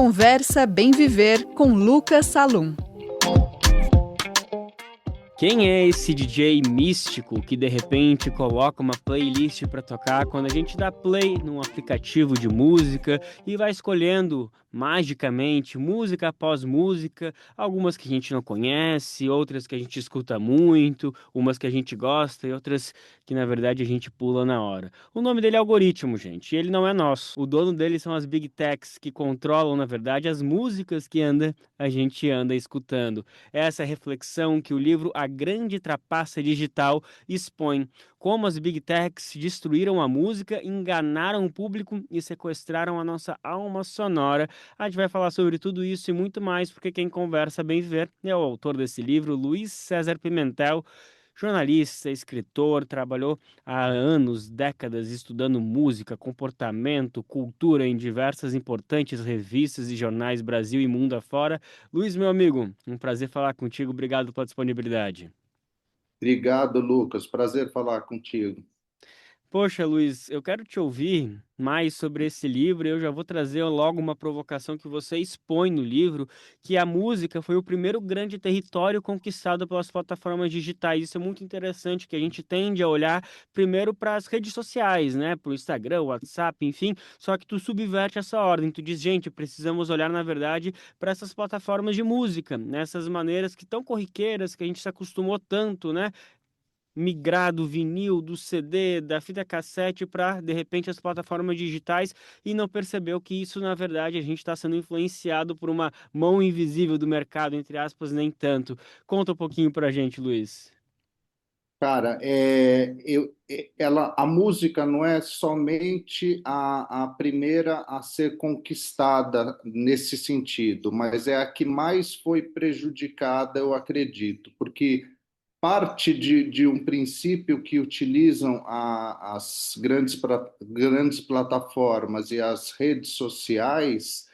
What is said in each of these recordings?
Conversa Bem Viver com Lucas Salum. Quem é esse DJ místico que de repente coloca uma playlist para tocar quando a gente dá play num aplicativo de música e vai escolhendo magicamente música após música, algumas que a gente não conhece, outras que a gente escuta muito, umas que a gente gosta e outras que na verdade a gente pula na hora. O nome dele é algoritmo, gente, e ele não é nosso. O dono dele são as Big Techs que controlam na verdade as músicas que a gente anda escutando. Essa reflexão que o livro A Grande Trapaça Digital expõe como as Big Techs destruíram a música, enganaram o público e sequestraram a nossa alma sonora. A gente vai falar sobre tudo isso e muito mais, porque quem conversa bem viver é o autor desse livro, Luiz César Pimentel, jornalista, escritor, trabalhou há anos, décadas estudando música, comportamento, cultura em diversas importantes revistas e jornais Brasil e mundo afora. Luiz, meu amigo, um prazer falar contigo. Obrigado pela disponibilidade. Obrigado, Lucas. Prazer falar contigo. Poxa, Luiz, eu quero te ouvir mais sobre esse livro. Eu já vou trazer logo uma provocação que você expõe no livro, que a música foi o primeiro grande território conquistado pelas plataformas digitais. Isso é muito interessante, que a gente tende a olhar primeiro para as redes sociais, né? Para o Instagram, o WhatsApp, enfim. Só que tu subverte essa ordem. Tu diz, gente, precisamos olhar, na verdade, para essas plataformas de música, nessas maneiras que tão corriqueiras, que a gente se acostumou tanto, né? Migrar do vinil, do CD, da fita cassete para, de repente, as plataformas digitais e não percebeu que isso, na verdade, a gente está sendo influenciado por uma mão invisível do mercado, entre aspas, nem tanto. Conta um pouquinho para a gente, Luiz. Cara, a música não é somente a primeira a ser conquistada nesse sentido, mas é a que mais foi prejudicada, eu acredito, porque parte de um princípio que utilizam as grandes plataformas e as redes sociais,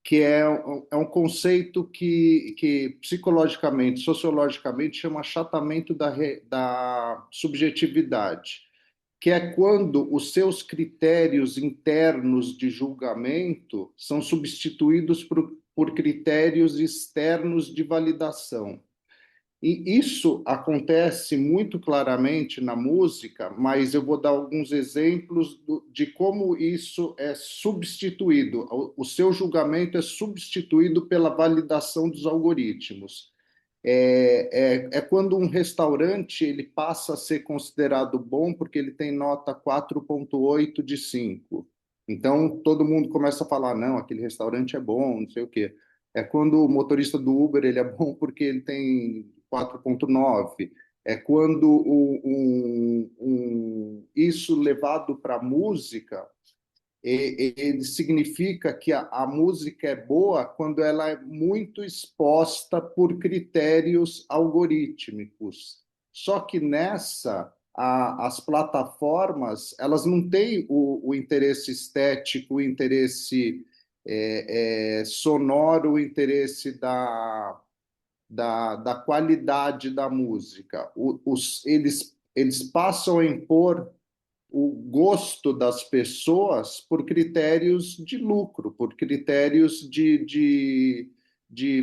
que é um conceito que psicologicamente, sociologicamente, chama achatamento da subjetividade, que é quando os seus critérios internos de julgamento são substituídos por critérios externos de validação. E isso acontece muito claramente na música, mas eu vou dar alguns exemplos de como isso é substituído. O seu julgamento é substituído pela validação dos algoritmos. É quando um restaurante ele passa a ser considerado bom porque ele tem nota 4,8 de 5. Então, todo mundo começa a falar, não, aquele restaurante é bom, não sei o quê. É quando o motorista do Uber ele é bom porque ele tem 4,9. É quando isso levado para a música, ele significa que a música é boa quando ela é muito exposta por critérios algorítmicos. Só que as plataformas elas não têm o interesse estético, o interesse sonoro, o interesse da qualidade da música. Eles passam a impor o gosto das pessoas por critérios de lucro, por critérios de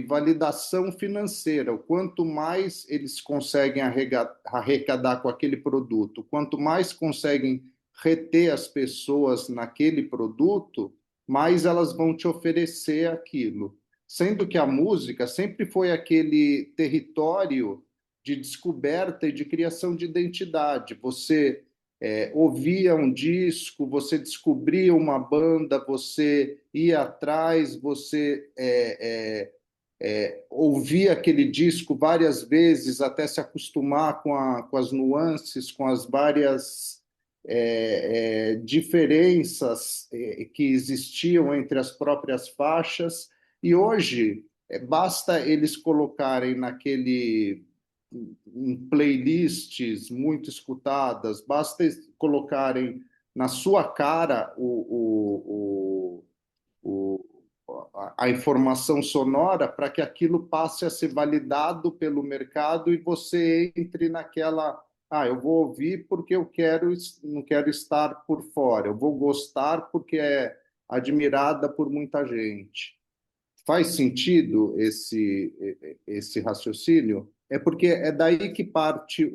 validação financeira. O quanto mais eles conseguem arrecadar com aquele produto, quanto mais conseguem reter as pessoas naquele produto, mais elas vão te oferecer aquilo. Sendo que a música sempre foi aquele território de descoberta e de criação de identidade. Você ouvia um disco, você descobria uma banda, você ia atrás, você ouvia aquele disco várias vezes até se acostumar com as nuances, com as várias diferenças que existiam entre as próprias faixas. E hoje, basta eles colocarem em playlists muito escutadas, basta colocarem na sua cara a informação sonora para que aquilo passe a ser validado pelo mercado e você entre naquela, eu vou ouvir porque não quero estar por fora, eu vou gostar porque é admirada por muita gente. Faz sentido esse raciocínio? É porque é daí que parte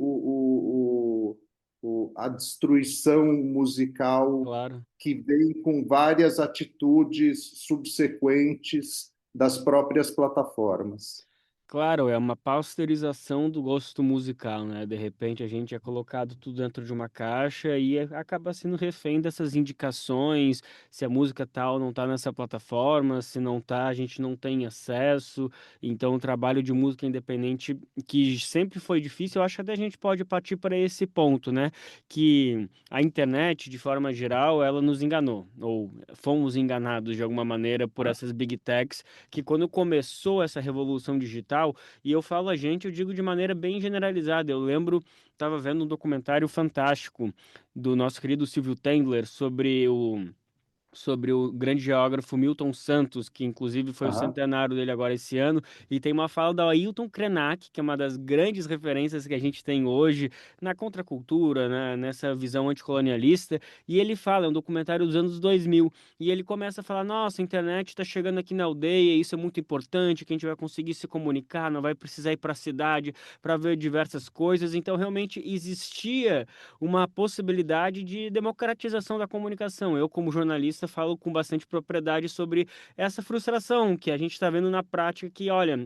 a destruição musical Claro. que vem com várias atitudes subsequentes das próprias plataformas. Claro, é uma pasteurização do gosto musical, né? De repente a gente é colocado tudo dentro de uma caixa e acaba sendo refém dessas indicações, se a música tal não tá nessa plataforma, se não tá, a gente não tem acesso. Então, o trabalho de música independente, que sempre foi difícil, eu acho que até a gente pode partir para esse ponto, né? Que a internet, de forma geral, ela nos enganou, ou fomos enganados de alguma maneira por essas big techs que quando começou essa revolução digital, e eu falo a gente, eu digo de maneira bem generalizada. Eu lembro, estava vendo um documentário fantástico do nosso querido Silvio Tendler sobre o grande geógrafo Milton Santos, que inclusive foi o Aham. centenário dele agora esse ano, e tem uma fala da Ailton Krenak, que é uma das grandes referências que a gente tem hoje na contracultura, né, nessa visão anticolonialista, e ele fala, é um documentário dos anos 2000, e ele começa a falar, nossa, a internet está chegando aqui na aldeia, isso é muito importante, que a gente vai conseguir se comunicar, não vai precisar ir para a cidade para ver diversas coisas, então realmente existia uma possibilidade de democratização da comunicação. Eu, como jornalista, falo com bastante propriedade sobre essa frustração que a gente está vendo na prática, que, olha,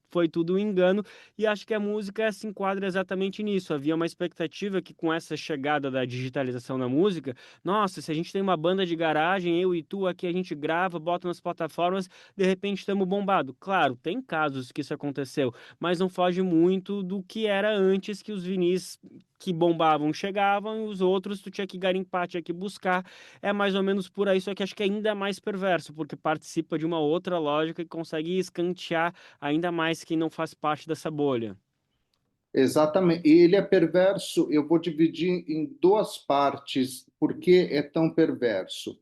foi tudo um engano, e acho que a música se enquadra exatamente nisso. Havia uma expectativa que, com essa chegada da digitalização na música, nossa, se a gente tem uma banda de garagem, eu e tu aqui, a gente grava, bota nas plataformas, de repente estamos bombado. Claro, tem casos que isso aconteceu, mas não foge muito do que era antes, que os vinis que bombavam chegavam e os outros tu tinha que garimpar, tinha que buscar. É mais ou menos por aí, só que acho que é ainda mais perverso, porque participa de uma outra lógica e consegue escantear ainda mais quem não faz parte dessa bolha. Exatamente. E ele é perverso, eu vou dividir em duas partes. Por que é tão perverso?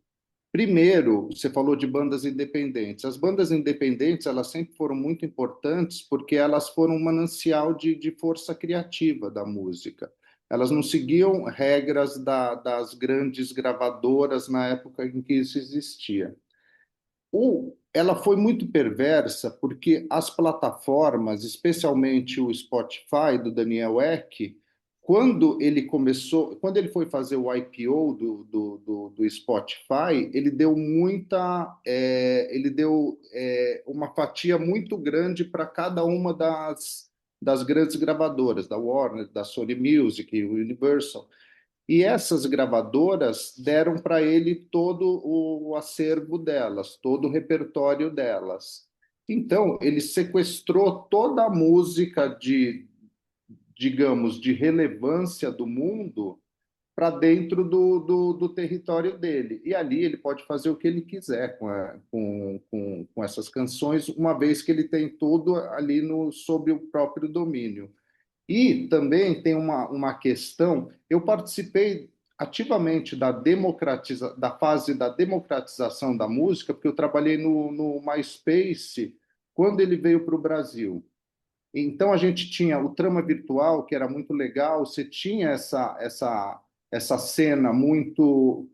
Primeiro, você falou de bandas independentes. As bandas independentes, elas sempre foram muito importantes porque elas foram um manancial de força criativa da música. Elas não seguiam regras das grandes gravadoras na época em que isso existia. Ela foi muito perversa porque as plataformas, especialmente o Spotify do Daniel Ek, quando ele foi fazer o IPO do Spotify, ele deu uma fatia muito grande para cada uma das grandes gravadoras, da Warner, da Sony Music, Universal. E essas gravadoras deram para ele todo o acervo delas, todo o repertório delas. Então, ele sequestrou toda a música digamos, de relevância do mundo para dentro do território dele. E ali ele pode fazer o que ele quiser com essas canções, uma vez que ele tem tudo ali sob o próprio domínio. E também tem uma questão, eu participei ativamente da fase da democratização da música, porque eu trabalhei no MySpace quando ele veio para o Brasil. Então a gente tinha o Trama Virtual, que era muito legal, você tinha essa cena muito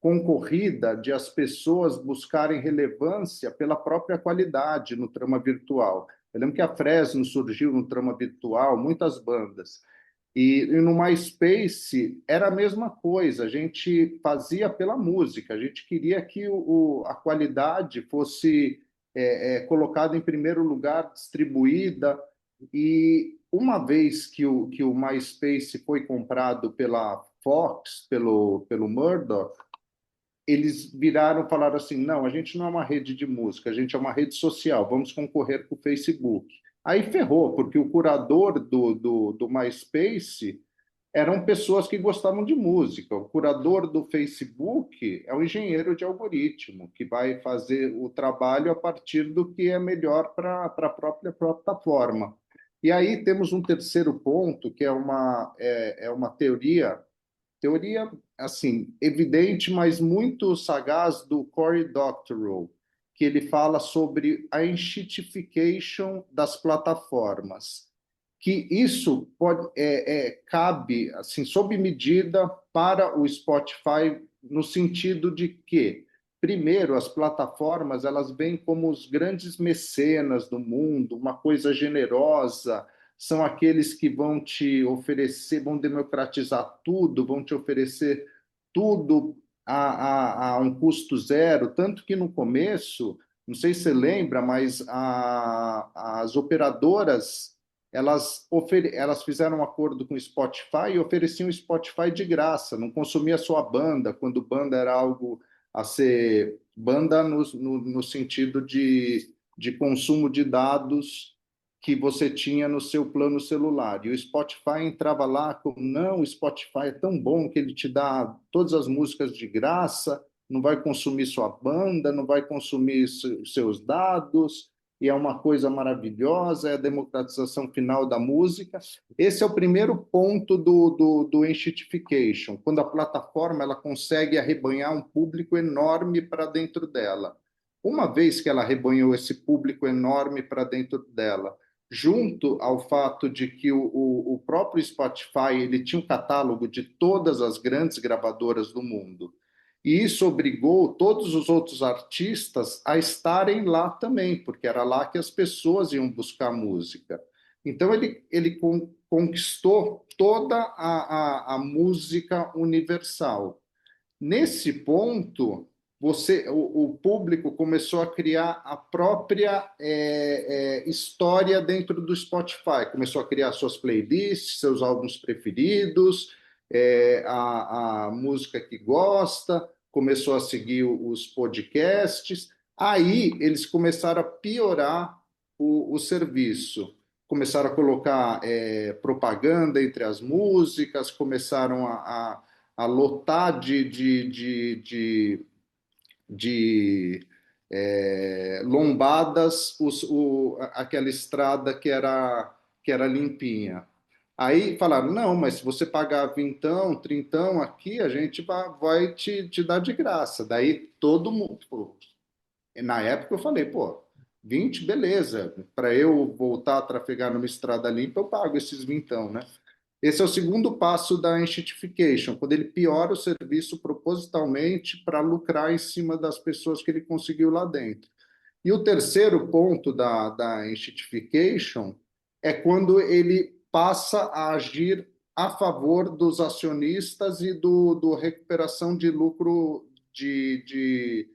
concorrida de as pessoas buscarem relevância pela própria qualidade no Trama Virtual. Eu lembro que a Fresno surgiu no Trama Virtual, muitas bandas. E no MySpace era a mesma coisa, a gente fazia pela música, a gente queria que a qualidade fosse colocada em primeiro lugar, distribuída, e uma vez que o MySpace foi comprado pela Fox, pelo Murdoch, eles viraram e falaram assim: não, a gente não é uma rede de música, a gente é uma rede social, vamos concorrer com o Facebook. Aí ferrou, porque o curador do MySpace eram pessoas que gostavam de música. O curador do Facebook é o engenheiro de algoritmo, que vai fazer o trabalho a partir do que é melhor para a própria plataforma. E aí temos um terceiro ponto, que é uma teoria assim evidente, mas muito sagaz do Cory Doctorow, que ele fala sobre a enshittification das plataformas, que isso cabe assim sob medida para o Spotify no sentido de que primeiro, as plataformas, elas vêm como os grandes mecenas do mundo, uma coisa generosa, são aqueles que vão te oferecer, vão democratizar tudo, vão te oferecer tudo a um custo zero, tanto que no começo, não sei se você lembra, mas as operadoras elas fizeram um acordo com o Spotify e ofereciam o Spotify de graça, não consumia sua banda, quando banda era algo a ser banda no sentido de consumo de dados que você tinha no seu plano celular. E o Spotify entrava lá como, não, o Spotify é tão bom que ele te dá todas as músicas de graça, não vai consumir sua banda, não vai consumir seus dados, e é uma coisa maravilhosa, é a democratização final da música. Esse é o primeiro ponto do enshittification, quando a plataforma ela consegue arrebanhar um público enorme para dentro dela. Uma vez que ela arrebanhou esse público enorme para dentro dela, junto ao fato de que o próprio Spotify ele tinha um catálogo de todas as grandes gravadoras do mundo, e isso obrigou todos os outros artistas a estarem lá também, porque era lá que as pessoas iam buscar música. Então, ele conquistou toda a música universal. Nesse ponto, o público começou a criar a própria história dentro do Spotify, começou a criar suas playlists, seus álbuns preferidos, a música que gosta, começou a seguir os podcasts. Aí eles começaram a piorar o serviço, começaram a colocar propaganda entre as músicas, começaram a lotar de lombadas aquela estrada que era limpinha. Aí falaram, não, mas se você pagar vintão, trintão aqui, a gente vai te dar de graça. Daí todo mundo, pô, na época eu falei, pô, 20, beleza, para eu voltar a trafegar numa estrada limpa, eu pago esses vintão, né? Esse é o segundo passo da enshittification, quando ele piora o serviço propositalmente para lucrar em cima das pessoas que ele conseguiu lá dentro. E o terceiro ponto da enshittification é quando ele passa a agir a favor dos acionistas e do recuperação de lucro de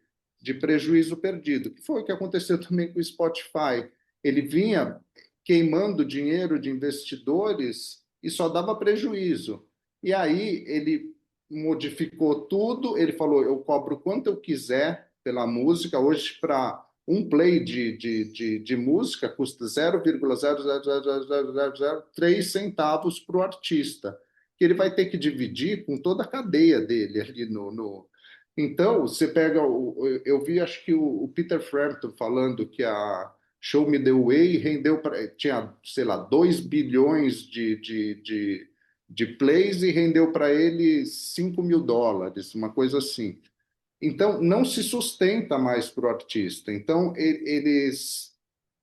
prejuízo perdido, que foi o que aconteceu também com o Spotify. Ele vinha queimando dinheiro de investidores e só dava prejuízo. E aí ele modificou tudo, ele falou, eu cobro quanto eu quiser pela música, hoje para um play de música custa 0,00003 centavos para o artista, que ele vai ter que dividir com toda a cadeia dele ali no... Então, você pega... Eu vi, acho que o Peter Frampton falando que a Show Me The Way rendeu tinha, sei lá, 2 bilhões de plays e rendeu para ele US$ 5.000, uma coisa assim. Então, não se sustenta mais para o artista. Então, eles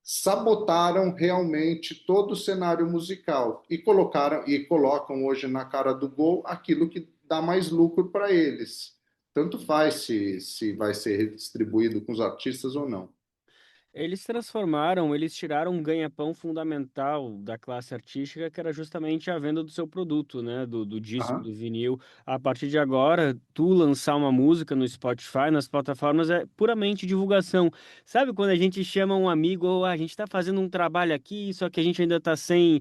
sabotaram realmente todo o cenário musical e colocam hoje na cara do gol aquilo que dá mais lucro para eles. Tanto faz se vai ser redistribuído com os artistas ou não. Eles tiraram um ganha-pão fundamental da classe artística, que era justamente a venda do seu produto, né? Do disco, Aham, do vinil. A partir de agora, tu lançar uma música no Spotify, nas plataformas, é puramente divulgação. Sabe quando a gente chama um amigo, ou a gente tá fazendo um trabalho aqui, só que a gente ainda tá sem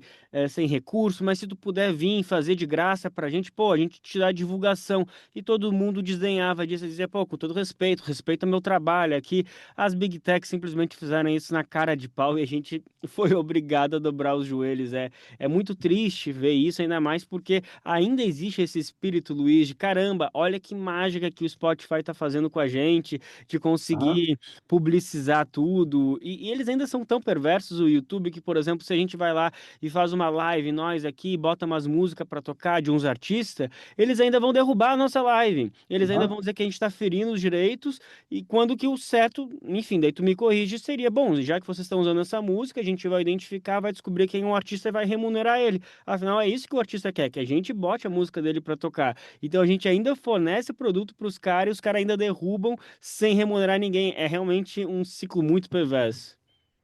recurso, mas se tu puder vir fazer de graça pra gente, pô, a gente te dá divulgação. E todo mundo desdenhava disso, dizia, pô, com todo respeito, respeita meu trabalho aqui. As Big Techs simplesmente fizeram isso na cara de pau e a gente foi obrigado a dobrar os joelhos. É muito triste ver isso, ainda mais porque ainda existe esse espírito, Luiz, de caramba, olha que mágica que o Spotify tá fazendo com a gente, de aham, conseguir publicizar tudo. E eles ainda são tão perversos, o YouTube, que, por exemplo, se a gente vai lá e faz uma live, nós aqui, bota umas músicas pra tocar de uns artistas, eles ainda vão derrubar a nossa live. Eles ainda vão aham. dizer que a gente tá ferindo os direitos e quando que o certo, enfim, daí tu me corrige, seria, bom, já que vocês estão usando essa música, a gente vai identificar, vai descobrir quem é um artista e vai remunerar ele. Afinal, é isso que o artista quer, que a gente bote a música dele para tocar. Então a gente ainda fornece produto para os caras e os caras ainda derrubam sem remunerar ninguém. É realmente um ciclo muito perverso.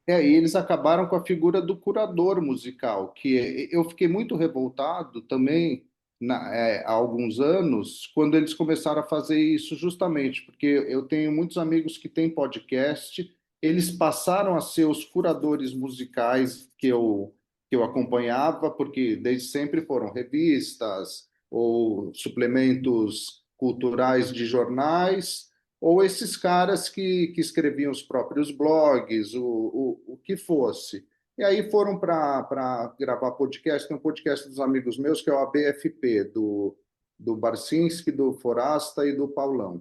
E eles acabaram com a figura do curador musical, eu fiquei muito revoltado também há alguns anos, quando eles começaram a fazer isso, justamente porque eu tenho muitos amigos que têm podcast, eles passaram a ser os curadores musicais que eu acompanhava, porque desde sempre foram revistas ou suplementos culturais de jornais ou esses caras que escreviam os próprios blogs, o que fosse. E aí foram para gravar podcast. Tem um podcast dos amigos meus, que é o ABFP, do Barcinski, do Forasta e do Paulão.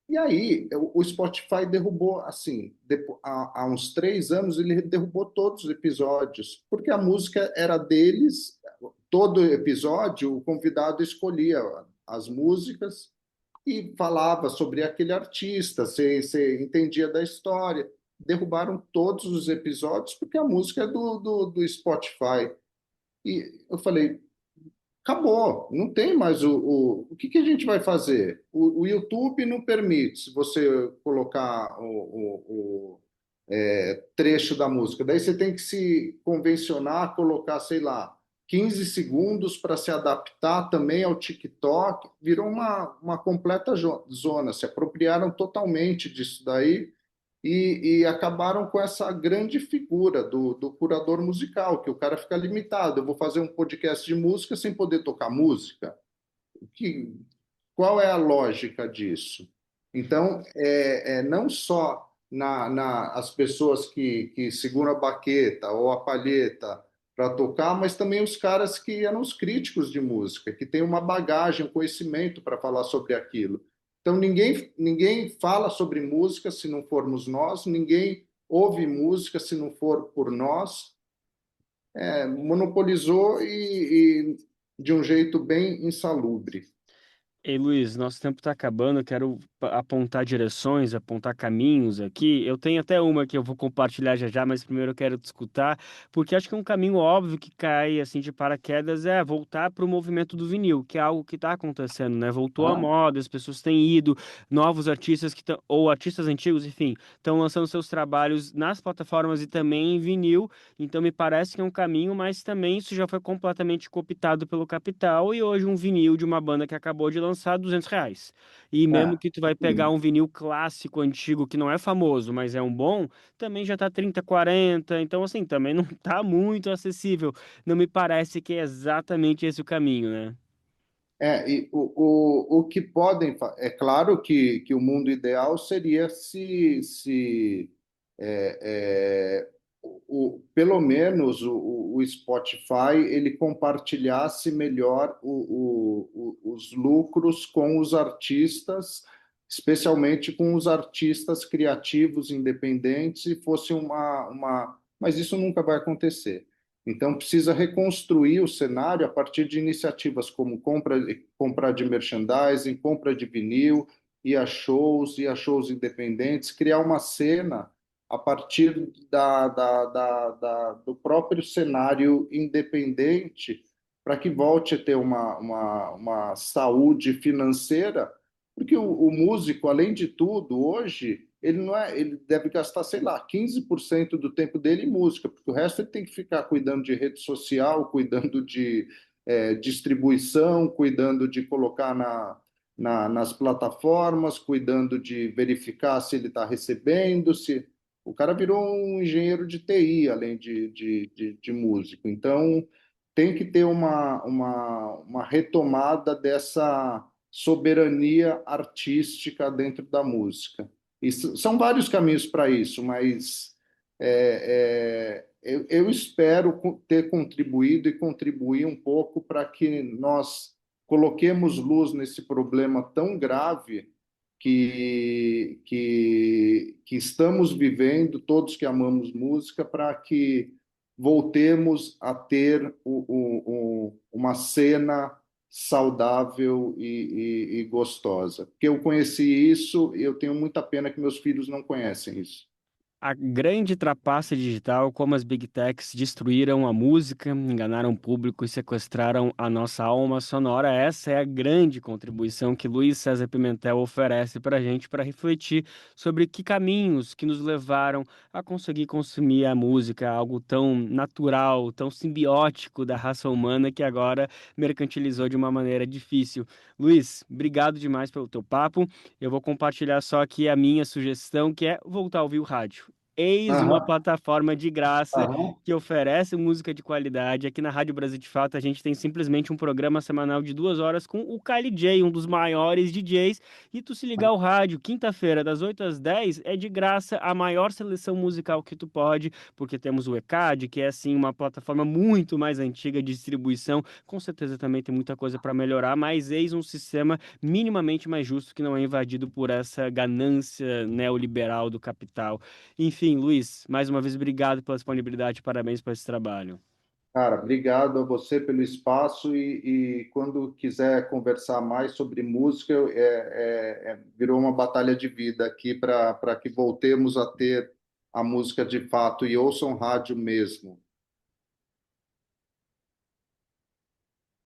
E aí, o Spotify derrubou, assim, há uns 3 anos, ele derrubou todos os episódios, porque a música era deles, todo episódio, o convidado escolhia as músicas, e falava sobre aquele artista, você entendia da história. Derrubaram todos os episódios porque a música é do Spotify. E eu falei, acabou, não tem mais o que a gente vai fazer? O YouTube não permite, se você colocar trecho da música. Daí você tem que se convencionar, colocar, sei lá, 15 segundos para se adaptar também ao TikTok. Virou uma completa zona, se apropriaram totalmente disso daí e acabaram com essa grande figura do curador musical, que o cara fica limitado. Eu vou fazer um podcast de música sem poder tocar música. Que, qual é a lógica disso? Então, não só as pessoas que seguram a baqueta ou a palheta para tocar, mas também os caras que eram os críticos de música, que têm uma bagagem, um conhecimento para falar sobre aquilo. Então, ninguém fala sobre música se não formos nós, ninguém ouve música se não for por nós. Monopolizou e de um jeito bem insalubre. Ei, Luiz, nosso tempo está acabando. Eu quero apontar direções, apontar caminhos aqui. Eu tenho até uma que eu vou compartilhar já já, mas primeiro eu quero te escutar, porque acho que um caminho óbvio que cai assim de paraquedas é voltar para o movimento do vinil, que é algo que está acontecendo, né? Voltou à Ah, moda, as pessoas têm ido, novos artistas que estão, ou artistas antigos, enfim, estão lançando seus trabalhos nas plataformas e também em vinil. Então me parece que é um caminho, mas também isso já foi completamente cooptado pelo capital e hoje um vinil de uma banda que acabou de lançar R$ 200. E mesmo é. que tu vai pegar um vinil clássico, antigo, que não é famoso, mas é um bom, também já tá 30, 40, então assim, também não tá muito acessível. Não me parece que é exatamente esse o caminho, né? E o que podem. É claro que o mundo ideal seria se pelo menos o Spotify ele compartilhasse melhor os lucros com os artistas, especialmente com os artistas criativos independentes, e fosse Mas isso nunca vai acontecer. Então, precisa reconstruir o cenário a partir de iniciativas como compra de merchandising, compra de vinil, ir a shows independentes, criar uma cena a partir do próprio cenário independente, para que volte a ter uma saúde financeira, porque o músico, além de tudo, hoje, ele deve gastar, sei lá, 15% do tempo dele em música, porque o resto ele tem que ficar cuidando de rede social, cuidando de distribuição, cuidando de colocar nas plataformas, cuidando de verificar se ele está recebendo, se o cara virou um engenheiro de TI, além de músico. Então, tem que ter uma retomada dessa soberania artística dentro da música. E são vários caminhos para isso, mas eu espero ter contribuído e contribuir um pouco para que nós coloquemos luz nesse problema tão grave que estamos vivendo, todos que amamos música, para que voltemos a ter uma cena saudável e gostosa. Porque eu conheci isso e eu tenho muita pena que meus filhos não conhecem isso. A grande trapaça digital, como as Big Techs destruíram a música, enganaram o público e sequestraram a nossa alma sonora. Essa é a grande contribuição que Luiz César Pimentel oferece para a gente para refletir sobre que caminhos que nos levaram a conseguir consumir a música, algo tão natural, tão simbiótico da raça humana que agora mercantilizou de uma maneira difícil. Luiz, obrigado demais pelo teu papo. Eu vou compartilhar só aqui a minha sugestão, que é voltar a ouvir o rádio. Eis uma Aham, plataforma de graça aham. que oferece música de qualidade. Aqui na Rádio Brasil de Fato, a gente tem simplesmente um programa semanal de 2 horas com o Kylie J, um dos maiores DJs. E tu se ligar ao rádio, quinta-feira, das 8 às 10, é de graça a maior seleção musical que tu pode, porque temos o ECAD, que é assim uma plataforma muito mais antiga de distribuição. Com certeza também tem muita coisa para melhorar, mas eis um sistema minimamente mais justo que não é invadido por essa ganância neoliberal do capital. Enfim, Luiz, mais uma vez obrigado pela disponibilidade, parabéns por esse trabalho. Cara, obrigado a você pelo espaço e quando quiser conversar mais sobre música, virou uma batalha de vida aqui para que voltemos a ter a música de fato e ouçam rádio mesmo.